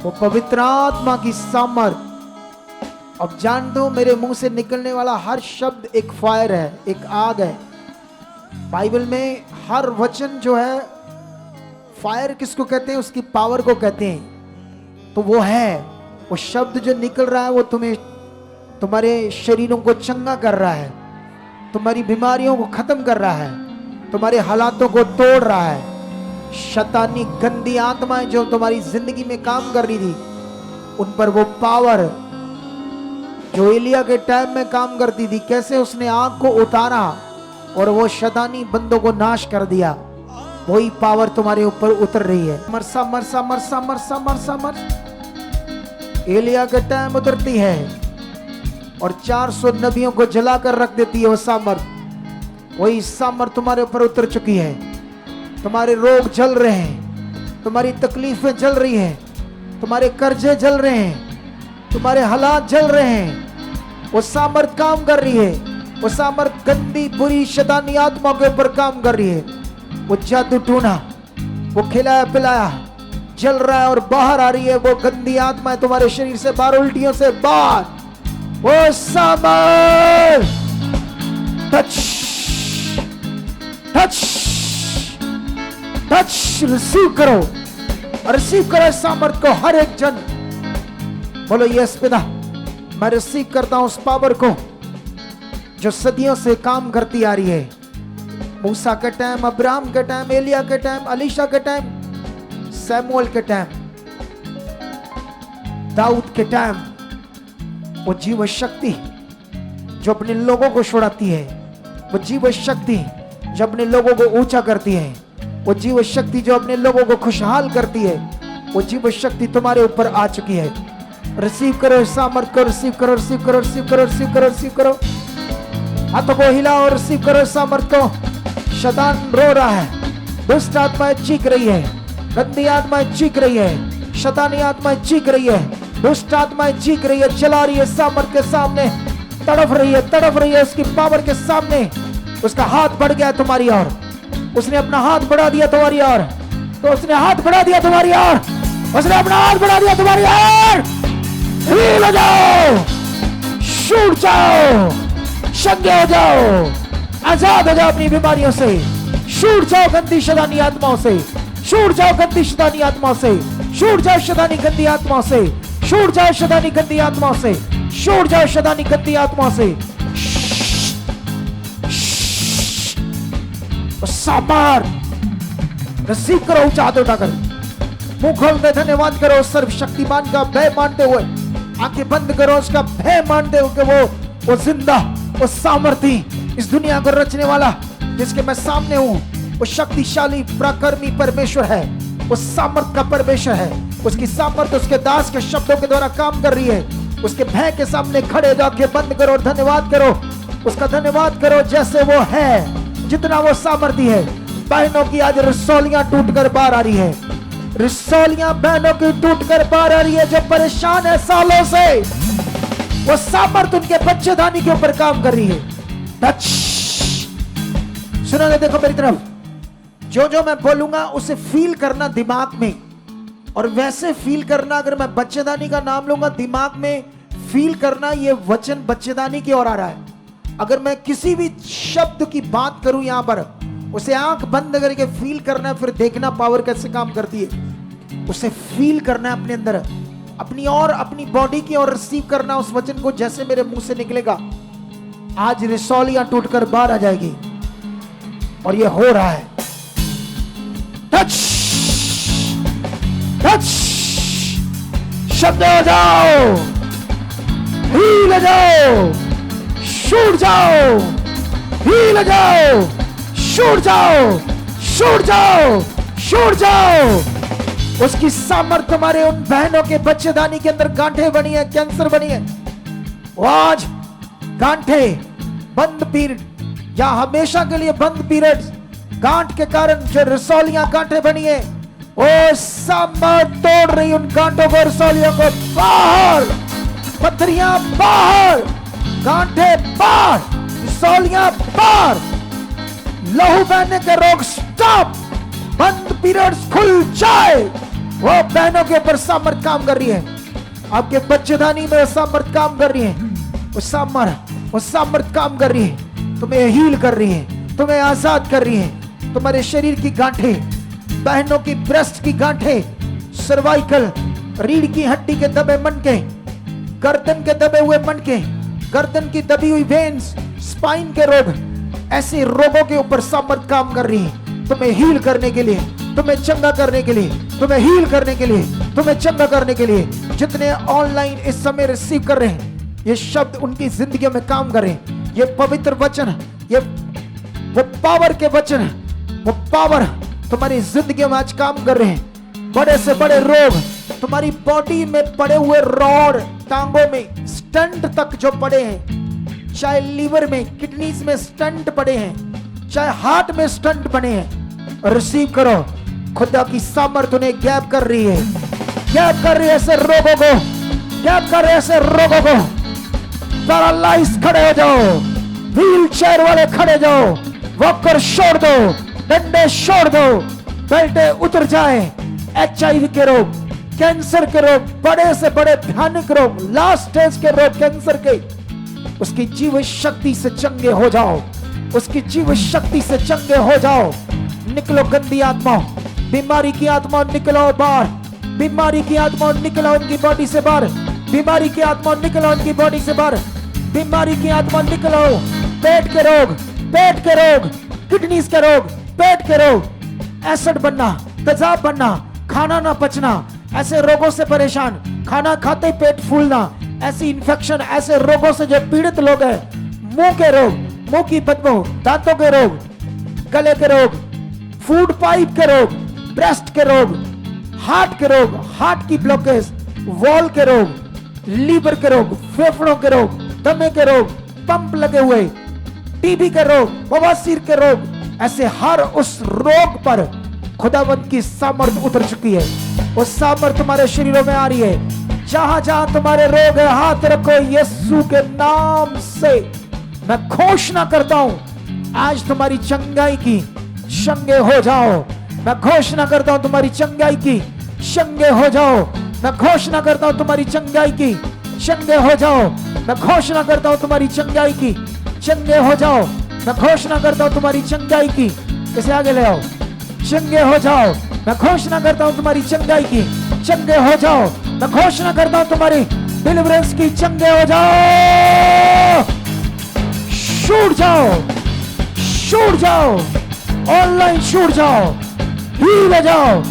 वो पवित्र आत्मा की सामर्थ। अब जानते हो मेरे मुंह से निकलने वाला हर शब्द एक फायर है, एक आग है। बाइबल में हर वचन जो है, फायर किसको कहते हैं? उसकी पावर को कहते हैं। तो वो है, वो शब्द जो निकल रहा है वो तुम्हें, तुम्हारे शरीरों को चंगा कर रहा है, तुम्हारी बीमारियों को खत्म कर रहा है, तुम्हारे हालातों को तोड़ रहा है। शैतानी गंदी आत्माएं जो तुम्हारी जिंदगी में काम कर रही थी, उन पर वो पावर जो एलिया के टाइम में काम करती थी, कैसे उसने आग को उतारा और वो शैतानी बंदों को नाश कर दिया, वही पावर तुम्हारे ऊपर उतर रही है। मरसा मरसा मरसा मरसा मरसा मरसा एलिया के टाइम उतरती है और 400 नबियों को जलाकर रख देती है। वो सामर्थ, वही सामर्थ तुम्हारे ऊपर उतर चुकी है। तुम्हारे रोग जल रहे हैं, तुम्हारी तकलीफें जल रही हैं, तुम्हारे कर्जे जल रहे हैं, तुम्हारे हालात जल रहे हैं। वो सामर्थ काम कर रही है। वो सामर्थ गंदी बुरी शैतानी आत्मा के ऊपर काम कर रही है। वो जादू टूना, वो खिलाया पिलाया जल रहा है और बाहर आ रही है। वो गंदी आत्मा तुम्हारे शरीर से बाहर, उल्टियों से बाहर। वो सामर्थ टच टच टच रिसीव करो, रिसीव करो इस सामर्थ को। हर एक जन बोलो यस पिता, मैं रिसीव करता हूं उस पावर को जो सदियों से काम करती आ रही है। मूसा के टाइम, अब्राहम के टाइम, एलिया के टाइम, अलीशा के टाइम, सैमुअल के टाइम, दाऊद के टाइम। वो जीव शक्ति जो अपने लोगों को छुड़ाती है, वो जीव शक्ति जो अपने लोगों को ऊंचा करती है, वो जीव शक्ति जो अपने लोगों को खुशहाल करती है, वो जीव शक्ति तुम्हारे ऊपर आ चुकी है। रिसीव करो इस सामर्थ को, रिसीव करो, रिसीव करो, रिसीव करो, रिसीव करो, रिसीव करो। हाथों को हिलाओ, रिसीव करो इस सामर्थ को। शैतान रो रहा है, दुष्ट आत्माएं चीख रही है, गंदी आत्माएं चीख रही है, शैतानी आत्माएं चीख रही है, दुष्ट आत्माएं चीख रही है, चला रही है सामर्थ के सामने, तड़फ रही है, तड़फ रही है उसकी पावर के सामने। उसका हाथ बढ़ गया तुम्हारी ओर, उसने अपना हाथ बढ़ा दिया तुम्हारी ओर, तो उसने हाथ बढ़ा दिया तुम्हारी ओर, उसने अपना हाथ बढ़ा दिया तुम्हारी ओर। हिल जाओ, छूट जाओ, शंगे हो जाओ, आजाद हो जाओ अपनी बीमारियों से। छूट जाओ गंदी शैतानी आत्माओं से, छूट जाओ गंदी शैतानी आत्माओं से, छूट जाओ शैतानी गंदी आत्माओं से, छूट जाओ शैतानी गंदी आत्माओं से, छूट जाओ शैतानी गंदी आत्माओं से। सामर्थ रिसीव करो, ऊंचा हाथ उठाकर मुंह खोल के धन्यवाद करो सर्वशक्तिमान का भय मानते हुए। आंखें बंद करो, उसका भय मानते हुए कि वो जिंदा, वो सामर्थी, इस दुनिया को रचने वाला जिसके मैं सामने हूं, वो शक्तिशाली पराक्रमी परमेश्वर है, वो सामर्थ का परमेश्वर है। उसकी सामर्थ उसके दास के शब्दों के द्वारा काम कर रही है। उसके भय के सामने खड़े जाके बंद करो और धन्यवाद करो, उसका धन्यवाद करो जैसे वो है, जितना वो सामर्थी है। बहनों की आज रसौलियां टूटकर बाहर आ रही है, रसौलियां बहनों की टूटकर बाहर आ रही है जो परेशान है सालों से। वो सामर्थ उनके बच्चेदानी के ऊपर काम कर रही है। टच, सुनो, देखो मेरी तरफ, जो जो मैं बोलूंगा उसे फील करना दिमाग में, और वैसे फील करना। अगर मैं बच्चेदानी का नाम लूंगा, दिमाग में फील करना, ये वचन बच्चेदानी की ओर आ रहा है। अगर मैं किसी भी शब्द की बात करूं यहां पर, उसे आंख बंद करके फील करना है, फिर देखना पावर कैसे काम करती है। उसे फील करना है अपने अंदर, अपनी और अपनी बॉडी की ओर रिसीव करना उस वचन को जैसे मेरे मुंह से निकलेगा। आज रिसौलियां टूटकर बाहर आ जाएगी और ये हो रहा है। टच टच, शब्द हो जाओ, हिल जाओ, छूट जाओ, हिल जाओ, छूट जाओ, छूट जाओ, छूट जाओ। उसकी सामर्थ तुम्हारे उन बहनों के बच्चेदानी के अंदर गांठें बनी है, कैंसर बनी है, वो आज गांठें बंद पीरियड या हमेशा के लिए बंद पीरियड, गांठ के कारण जो रसौलियां गांठें बनी है, वो सामर्थ तोड़ रही उन गांठों को, रसौलियों को बाहर, पथरियां बाहर, गांठें बाहर, रसौलियां बाहर, लहू बहने के रोग स्टॉप, बंद पीरियड्स खुल जाए, वो बहनों के ऊपर सामर्थ काम कर रही है, आपके बच्चेदानी में सामर्थ काम कर रही है, वो सामर्थ काम कर रही है, तुम्हें हील कर रही है, तुम्हें आजाद कर रही है। तुम्हारे शरीर की गांठें, बहनों की ब्रेस्ट की गांठें, सर्वाइकल, रीढ़ की हड्डी के दबे मनके, गर्दन के दबे हुए मनके, गर्दन की दबी हुई वेन्स, स्पाइन के रोग, ऐसे रोगों के ऊपर सामर्थ काम कर रही है, तुम्हें हील करने के लिए, तुम्हें चंगा करने के लिए, तुम्हें हील करने के लिए, तुम्हें चंगा करने के लिए। जितने ऑनलाइन इस समय रिसीव कर रहे हैं, ये शब्द उनकी जिंदगी में काम करें। ये पवित्र वचन, ये वो पावर के वचन, वो पावर तुम्हारी जिंदगी में आज काम कर रहे हैं। बड़े से बड़े रोग, तुम्हारी बॉडी में पड़े हुए रॉड, टांगों में स्टंट तक जो पड़े हैं, चाहे लीवर में, किडनीज में स्टंट पड़े हैं, चाहे हार्ट में स्टंट बने हैं, रिसीव करो। खुदा की सामर्थ उन्हें गैप कर रही है, गैप कर रही है ऐसे रोगों को, गैप कर रही है ऐसे रोगों को। पैरालाइज खड़े हो जाओ, व्हील चेयर वाले खड़े जाओ, वॉकर छोड़ दो, डंडे छोड़ दो, बेल्टे उतर जाए। HIV के रोग, कैंसर के रोग, बड़े से बड़े भयानक रोग, लास्ट स्टेज के रोग कैंसर के, उसकी जीव शक्ति से चंगे हो जाओ, उसकी जीव शक्ति से चंगे हो जाओ। निकलो गंदी आत्मा, बीमारी की आत्मा निकलो बाहर, बीमारी की आत्मा निकलो उनकी बॉडी से बाहर, बीमारी की आत्मा निकलो उनकी बॉडी से बाहर, बीमारी की आत्मा निकलो। पेट के रोग, पेट के रोग, किडनीज के रोग, पेट के रोग, एसिड बनना, तेजाब बनना, खाना ना पचना, ऐसे रोगों से परेशान, खाना खाते ही पेट फूलना, ऐसी इंफेक्शन, ऐसे रोगों से जो पीड़ित लोग हैं, मुंह के रोग, मुंह की बदबू, दांतों के रोग, गले के रोग, फूड पाइप के रोग, ब्रेस्ट के रोग, हार्ट के रोग, हार्ट की ब्लॉकेज, वॉल के रोग, लीवर के रोग, फेफड़ों के रोग, दमे के रोग, पंप लगे हुए, टीबी के रोग, बवासीर के रोग, ऐसे हर उस रोग पर खुदावंत की सामर्थ उतर चुकी है। वो सामर्थ तुम्हारे शरीरों में आ रही है। जहां जहां तुम्हारे रोग है, हाथ रखो यीशु के नाम से। मैं घोषणा करता हूं आज तुम्हारी चंगाई की, चंगे हो जाओ। मैं घोषणा करता हूं तुम्हारी चंगाई की, चंगे हो जाओ। मैं घोषणा करता हूं तुम्हारी चंगाई की, चंगे हो जाओ। मैं घोषणा करता हूं तुम्हारी चंगाई की, चंगे हो जाओ। मैं घोषणा करता हूं तुम्हारी चंगाई की, इसे आगे ले आओ, चंगे हो जाओ। मैं घोषणा करता हूं तुम्हारी चंगाई की, चंगे हो जाओ। मैं घोषणा करता हूं तुम्हारी डिलीवरेंस की, चंगे हो जाओ। छूट जाओ, छूट जाओ, ऑनलाइन छूट जाओ, हील हो जाओ,